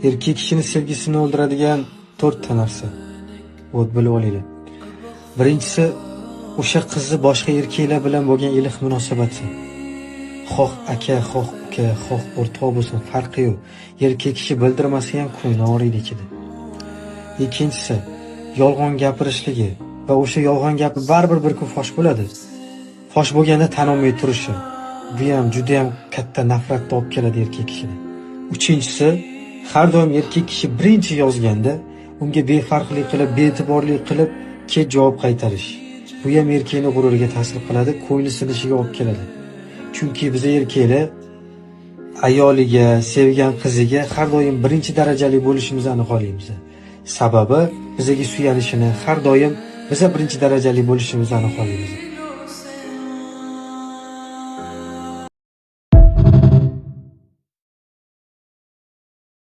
Erkak kishining sevgisini o'ldiradigan 4 ta narsa. O't bilib olinglar. Birinchisi, o'sha qizni boshqa erkaklar bilan bo'lgan iliq munosabati. Xoh aka, xoh uka, xoh o'rtoq bo'lsin, farqi yo'q. Erkak kishi bildirmasa ham ko'ngli og'riydi ichida. Ikkinchisi, yolg'on gapirishligi va o'sha yolg'on gapi baribir bir kun fosh bo'ladi. Fosh bo'lganda tan olmay turishi. Bu ham juda ham katta nafratni olib keladi erkak kishidan. Uchinchisi, har doim erkak kishi birinchi yozganda unga befarqlik qilib, be'tiborlik qilib, kech javob qaytarish. Bu ham erkakning g'ururiga ta'sir qiladi, ko'ngli sinishiga olib keladi. Chunki biz erkaklar ayoliga, sevgan qiziga har doim birinchi darajali bo'lishimizni xohlaymiz. Sababi bizga suyanishini, har doim biza birinchi darajali bo'lishimizni xohlaymiz.